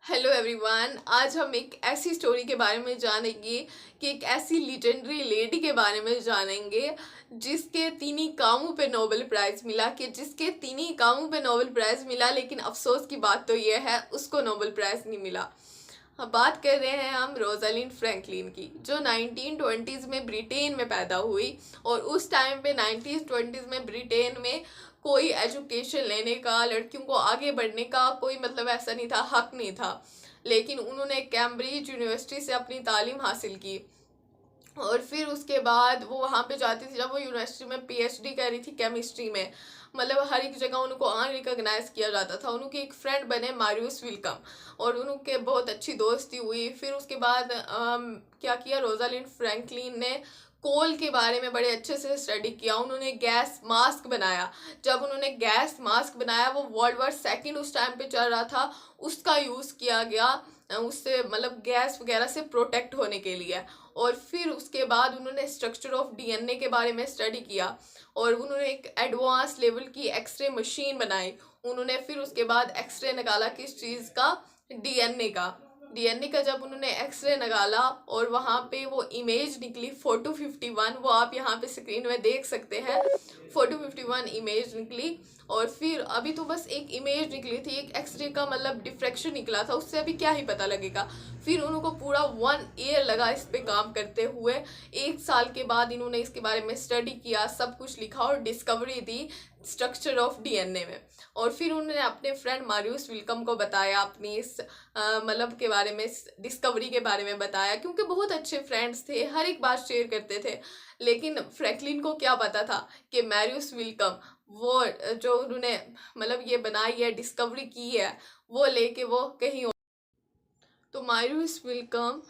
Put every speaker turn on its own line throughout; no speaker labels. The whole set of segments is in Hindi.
हेलो एवरीवन, आज हम एक ऐसी स्टोरी के बारे में जानेंगे कि एक ऐसी लीजेंडरी लेडी के बारे में जानेंगे जिसके तीन ही कामों पे नोबेल प्राइज़ मिला। लेकिन अफसोस की बात तो यह है उसको नोबेल प्राइज़ नहीं मिला। बात कर रहे हैं हम रोजालिंड फ्रैंकलिन की, जो 1920s में ब्रिटेन में पैदा हुई। और उस टाइम पे 1920s में ब्रिटेन में कोई एजुकेशन लेने का, लड़कियों को आगे बढ़ने का कोई मतलब ऐसा नहीं था, हक नहीं था। लेकिन उन्होंने कैम्ब्रिज यूनिवर्सिटी से अपनी तालीम हासिल की और फिर उसके बाद वो वहाँ पे जाती थी। जब वो यूनिवर्सिटी में पीएचडी कर रही थी केमिस्ट्री में, मतलब हर एक जगह उनको अनरिकॉग्नाइज किया जाता था। उनके एक फ्रेंड बने मारियस विल्कम और उनके बहुत अच्छी दोस्ती हुई। फिर उसके बाद क्या किया, रोजालिंड फ्रैंकलिन ने कोल के बारे में बड़े अच्छे से स्टडी किया। उन्होंने गैस मास्क बनाया। जब उन्होंने गैस मास्क बनाया, वो वर्ल्ड वॉर 2 उस टाइम पे चल रहा था, उसका यूज़ किया गया उससे मतलब गैस वगैरह से प्रोटेक्ट होने के लिए। और फिर उसके बाद उन्होंने स्ट्रक्चर ऑफ डीएनए के बारे में स्टडी किया और उन्होंने एक एडवांस लेवल की एक्सरे मशीन बनाई। उन्होंने फिर उसके बाद एक्सरे निकाला किस चीज़ का, डीएनए का जब उन्होंने एक्सरे निकाला और वहाँ पे वो इमेज निकली 4251, वो आप यहाँ पे स्क्रीन में देख सकते हैं। 4251 इमेज निकली और फिर अभी तो बस एक इमेज निकली थी, एक एक्सरे का मतलब डिफ्रैक्शन निकला था, उससे अभी क्या ही पता लगेगा। फिर उनको पूरा 1 ईयर लगा इस पे काम करते हुए। 1 साल के बाद इन्होंने इसके बारे में स्टडी किया, सब कुछ लिखा और discovery the structure of DNA में। और फिर उन्होंने अपने फ्रेंड मारियस विल्कम को बताया, अपनी इस मतलब के बारे में, डिस्कवरी के बारे में बताया, क्योंकि बहुत अच्छे फ्रेंड्स थे, हर एक बात शेयर करते थे। लेकिन फ्रैंकलिन को क्या पता था कि मारियस विल्कम वो जो उन्होंने मतलब ये बनाई है, डिस्कवरी की है, वो लेके वो कहीं। तो मारियस विल्कम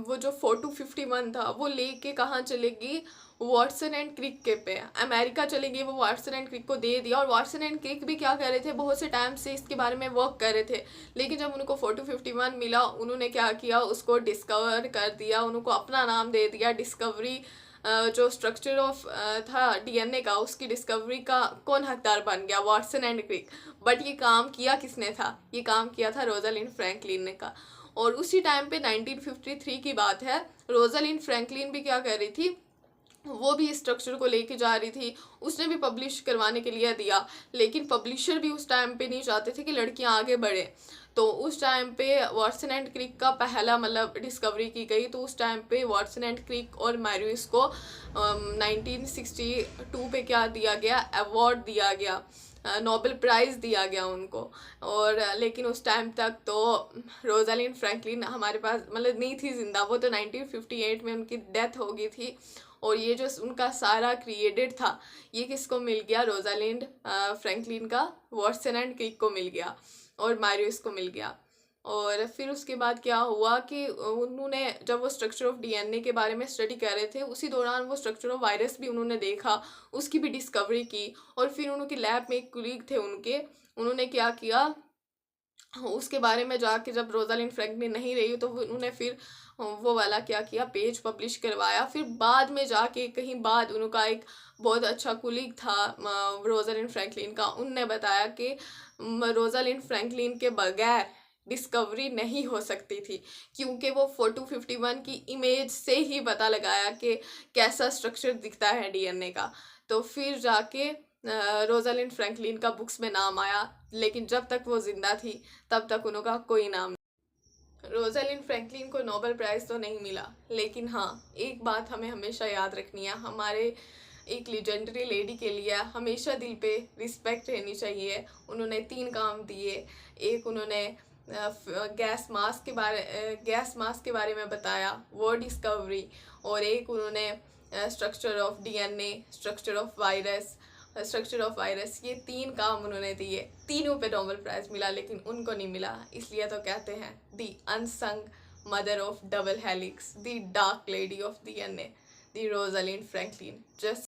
वो जो 4251 था वो लेके कहाँ चलेगी, वाटसन एंड क्रिक के पे अमेरिका चलेंगे। वो वाटसन एंड क्रिक को दे दिया और वाटसन एंड क्रिक भी क्या कर रहे थे, बहुत से टाइम से इसके बारे में वर्क कर रहे थे। लेकिन जब उनको 4251 मिला, उन्होंने क्या किया, उसको डिस्कवर कर दिया, उनको अपना नाम दे दिया डिस्कवरी। जो स्ट्रक्चर ऑफ था डीएनए का, उसकी डिस्कवरी का कौन हकदार बन गया, वाटसन एंड क्रिक। बट ये काम किया किसने था, ये काम किया था रोजालिंड फ्रैंकलिन ने का। और उसी टाइम पे 1953 की बात है, रोजालिंड फ्रैंकलिन भी क्या कर रही थी, वो भी स्ट्रक्चर को लेके जा रही थी। उसने भी पब्लिश करवाने के लिए दिया, लेकिन पब्लिशर भी उस टाइम पे नहीं चाहते थे कि लड़कियां आगे बढ़े। तो उस टाइम पे वाटसन एंड क्रिक का पहला मतलब डिस्कवरी की गई। तो उस टाइम पे वाटसन एंड क्रिक और मैरियस को 1962 पे क्या दिया गया, अवार्ड दिया गया, नोबेल प्राइज़ दिया गया उनको। और लेकिन उस टाइम तक तो रोजालिंड फ्रैंकलिन हमारे पास मतलब नहीं थी जिंदा। वो तो 1958 में उनकी डेथ हो गई थी। और ये जो उनका सारा क्रिएटेड था, ये किसको मिल गया, रोजालिंड फ्रैंकलिन का वाटसन एंड क्रिक को मिल गया और मारियस को मिल गया। और फिर उसके बाद क्या हुआ कि उन्होंने जब वो स्ट्रक्चर ऑफ डीएनए के बारे में स्टडी कर रहे थे, उसी दौरान वो स्ट्रक्चर ऑफ वायरस भी उन्होंने देखा, उसकी भी डिस्कवरी की। और फिर उनके लैब में एक कुलीग थे उनके, उन्होंने क्या किया, उसके बारे में जाके जब रोजालिंड फ्रैंकलिन नहीं रही तो उन्होंने फिर वो वाला क्या किया, पेज पब्लिश करवाया। फिर बाद में जाके कहीं बाद उनका एक बहुत अच्छा कुलीग था रोजालिंड फ्रैंकलिन का, उनने बताया कि रोजालिंड फ्रैंकलिन के बगैर डिस्कवरी नहीं हो सकती थी, क्योंकि वो 4251 की इमेज से ही पता लगाया कि कैसा स्ट्रक्चर दिखता है डीएनए का। तो फिर जाके रोजालिंड फ्रैंकलिन का बुक्स में नाम आया। लेकिन जब तक वो जिंदा थी तब तक उनका कोई नाम नहीं। रोजालिंड फ्रैंकलिन को नोबेल प्राइज़ तो नहीं मिला, लेकिन हाँ, एक बात हमें हमेशा याद रखनी है, हमारे एक लेजेंडरी लेडी के लिए हमेशा दिल पे रिस्पेक्ट रहनी चाहिए। उन्होंने 3 काम दिए। एक उन्होंने गैस मास्क के बारे में बताया, वो डिस्कवरी। और एक उन्होंने स्ट्रक्चर ऑफ वायरस, ये 3 काम उन्होंने दिए। तीनों पे नोबेल प्राइज़ मिला, लेकिन उनको नहीं मिला। इसलिए तो कहते हैं the unsung mother of double helix, the dark lady of DNA, the Rosalind Franklin. Just